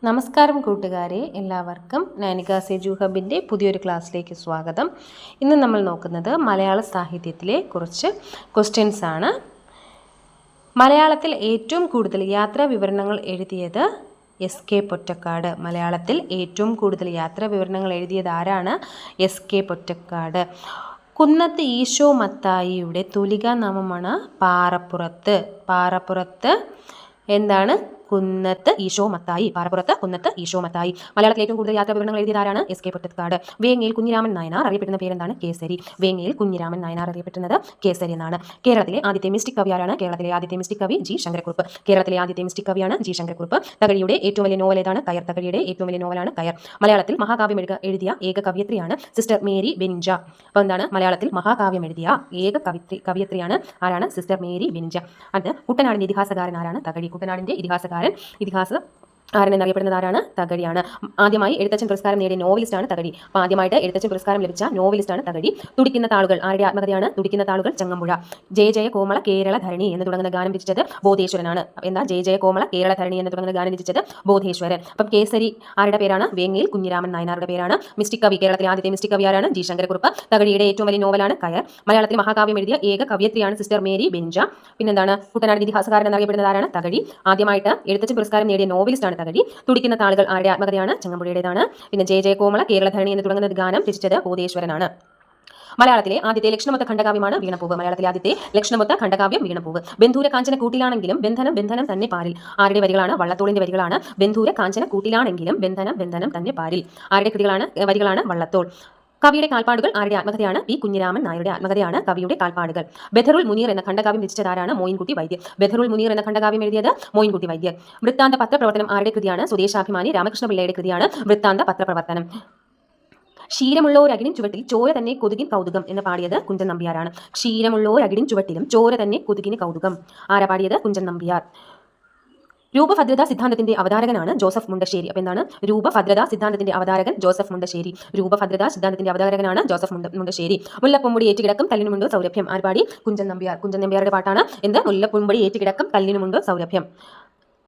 നമസ്കാരം കൂട്ടുകാരെ, എല്ലാവർക്കും നൈനിക സെജു ഹബിൻ്റെ പുതിയൊരു ക്ലാസ്സിലേക്ക് സ്വാഗതം. ഇന്ന് നമ്മൾ നോക്കുന്നത് മലയാള സാഹിത്യത്തിലെ കുറച്ച് ക്വസ്റ്റ്യൻസ് ആണ്. മലയാളത്തിൽ ഏറ്റവും കൂടുതൽ യാത്രാ വിവരണങ്ങൾ എഴുതിയത് എസ്.കെ. പൊറ്റക്കാട്. മലയാളത്തിൽ ഏറ്റവും കൂടുതൽ യാത്രാ വിവരണങ്ങൾ എഴുതിയത് ആരാണ്? എസ്.കെ. പൊറ്റക്കാട്. കുന്നത്ത് ഈശോ മത്തായിയുടെ തൂലികാനാമമാണ് പാറപ്പുറത്ത്. പാറപ്പുറത്ത് എന്താണ്? കുന്നത്ത് ഈശോ മത്തായി. പാറപ്പുറത്ത് കുന്നത്ത് ഈശോ മത്തായി. മലയാളത്തിൽ ഏറ്റവും കൂടുതൽ യാത്രാ വിവരണങ്ങൾ എഴുതിയത് ആരാണ്? എസ്.കെ. പൊറ്റക്കാട്. വേങ്ങയിൽ കുഞ്ഞിരാമൻ നായനാർ അറിയപ്പെടുന്ന പേരെന്താണ്? കേസരി. വേങ്ങയിൽ കുഞ്ഞിരാമൻ നായനാർ അറിയപ്പെടുന്നത് കേസരി എന്നാണ്. കേരളത്തിലെ ആദ്യത്തെ മിസ്റ്റിക് കവി ആരാണ്? കേരളത്തിലെ ആദ്യത്തെ മിസ്റ്റിക് കവി ജി ശങ്കരക്കുറുപ്പ്. കേരളത്തിലെ ആദ്യത്തെ മിസ്റ്റിക് കവിയാണ് ജി ശങ്കരക്കുറുപ്പ്. തകഴിയുടെ ഏറ്റവും വലിയ നോവൽ ഏതാണ്? കയർ. തകഴിയുടെ ഏറ്റവും വലിയ നോവലാണ് കയർ. മലയാളത്തിൽ മഹാകാവ്യം എഴുതിയ ഏക കവയത്രിയാണ് സിസ്റ്റർ മേരി ബെനിഞ്ച. അപ്പോൾ എന്താണ്? മലയാളത്തിൽ മഹാകാവ്യം എഴുതിയ ഏക കവയത്രിയാണ് ആരാണ്? Sister Mary Benigna. അത് കുട്ടനാടിന്റെ ഇതിഹാസകാരൻ ആരാണ്? തകഴി. കുട്ടനാടിന്റെ ഇതിഹാസകാരൻ എന്നറിയപ്പെടുന്നത് ആരാണ്? തകഴിയാണ്. ആദ്യമായി എഴുത്തച്ഛൻ പുരസ്കാരം നേടിയ നോവലിസ്റ്റാണ് തകഴി. അപ്പോൾ ആദ്യമായിട്ട് എഴുത്തച്ഛൻ പുരസ്കാരം ലഭിച്ച നോവലിസ്റ്റാണ് തകഴി. തുടിക്കുന്ന താളുകൾ ആരുടെ ആത്മകഥയാണ്? തുടിക്കുന്ന താളുകൾ ചങ്ങമ്പുഴ. ജയ ജയ കോമള കേരള ധരണി എന്ന് തുടങ്ങുന്ന ഗാനം രചിച്ചത് ബോധേശ്വരനാണ്. എന്താ? ജയ ജയ കോമള കേരള ധരണി എന്ന് തുടങ്ങുന്ന ഗാനം രചിച്ചത് ബോധേശ്വരൻ. അപ്പം കേസരി ആരുടെ പേരാണ്? വേങ്ങയിൽ കുഞ്ഞിരാമൻ നായനാരുടെ പേരാണ്. മിസ്റ്റിക് കവി, കേരളത്തിലെ ആദ്യത്തെ മിസ്റ്റിക് കവി ആരാണ്? ജി ശങ്കരക്കുറുപ്പ്. തകഴിയുടെ ഏറ്റവും വലിയ നോവലാണ് കയർ. മലയാളത്തിൽ മഹാകാവ്യം എഴുതിയ ഏക കവയത്രിയാണ് സിസ്റ്റർ മേരി ബെനിഞ്ച. പിന്നെന്താണ്? കുട്ടനാടിന്റെ ഇതിഹാസകാരൻ എന്നറിയപ്പെടുന്നത് ആരാണ്? തകഴി. ആദ്യമായിട്ട് എഴുത്തച്ഛൻ പുരസ്കാരം നേടിയ നോവലിസ്റ്റാണ് തകഴി. തുടിക്കുന്ന താളുകൾ ആരുടെ ആത്മകഥയാണ്? ചങ്ങമ്പുഴയുടേതാണ്. പിന്നെ ജയ ജയ കോമള കേരള ധരണി എന്ന് തുടങ്ങുന്ന ഗാനം രചിച്ചത് ബോധേശ്വരനാണ്. മലയാളത്തിലെ ആദ്യത്തെ ലക്ഷണമൊത്ത ഖണ്ഡകാവ്യമാണ് വീണപ്പൂവ്. മലയാളത്തിലെ ആദ്യത്തെ ലക്ഷണമൊത്ത ഖണ്ഡകാവ്യം വീണപ്പൂവ്. ബന്ധൂര കാഞ്ചന കൂട്ടിലാണെങ്കിലും ബന്ധനം ബന്ധനം തന്നെ പാരിൽ. ആരുടെ വരികളാണ്? വള്ളത്തോളിന്റെ വരികളാണ്. ബന്ധൂര കാഞ്ചന കൂട്ടിലാണെങ്കിലും ബന്ധനം ബന്ധനം തന്നെ പാരിൽ. ആരുടെ വരികളാണ്? വള്ളത്തോൾ. കവിയുടെ കാൽപ്പാടുകൾ ആരുടെ ആത്മകഥയാണ്? പി കുഞ്ഞിരാമൻ നായരുടെ ആത്മകഥയാണ് കവിയുടെ കാൽപ്പാടുകൾ. ബദറുൽ മുനീർ എന്ന ഖണ്ഡകാവ്യം രചിച്ചതാരാണ്? മോയിൻകുട്ടി വൈദ്യർ. ബദറുൽ മുനീർ എന്ന ഖണ്ഡകാവ്യം എഴുതിയത് മോയിൻകുട്ടി വൈദ്യർ. വൃത്താന്ത പത്രപ്രവർത്തനം ആരുടെ കൃതിയാണ്? സ്വദേശാഭിമാനി രാമകൃഷ്ണപിള്ളയുടെ കൃതിയാണ് വൃത്താന്ത പത്രപ്രവർത്തനം. ക്ഷീരമുള്ളോരകിടിൻ ചുവട്ടിൽ ചോര തന്നെ കൊതുകിൻ കൗതുകം എന്ന് പാടിയത് കുഞ്ചൻ നമ്പ്യാരാണ്. ക്ഷീരമുള്ളോരകിടിൻ ചുവട്ടിലും ചോര തന്നെ കൊതുകിന് കൗതുകം. ആരാ പാടിയത്? കുഞ്ചൻ നമ്പ്യാർ. രൂപഭദ്രതാ സിദ്ധാന്തത്തിന്റെ അവതാരകനാണ് ജോസഫ് മുണ്ടശ്ശേരി. അപ്പോൾ എന്താണ്? രൂപഭദ്രതാ സിദ്ധാന്തത്തിന്റെ അവതാരകൻ ജോസഫ് മുണ്ടശ്ശേരി. രൂപഭദ്രതാ സിദ്ധാന്തത്തിന്റെ അവതാരകനാണ് ജോസഫ് മുണ്ടശ്ശേരി. മുല്ലപ്പൊമ്പൊടി ഏറ്റുകിടക്കും കല്ലിനുമുണ്ടോ സൗരഭ്യം. ആര് പാടി? കുഞ്ചൻ നമ്പ്യാർ. കുഞ്ചൻ നമ്പ്യാരുടെ പാട്ടാണ് എന്ത്? മുല്ലപ്പൊമ്പൊടി ഏറ്റുകിടക്കും കല്ലിനുമുണ്ടോ സൗരഭ്യം.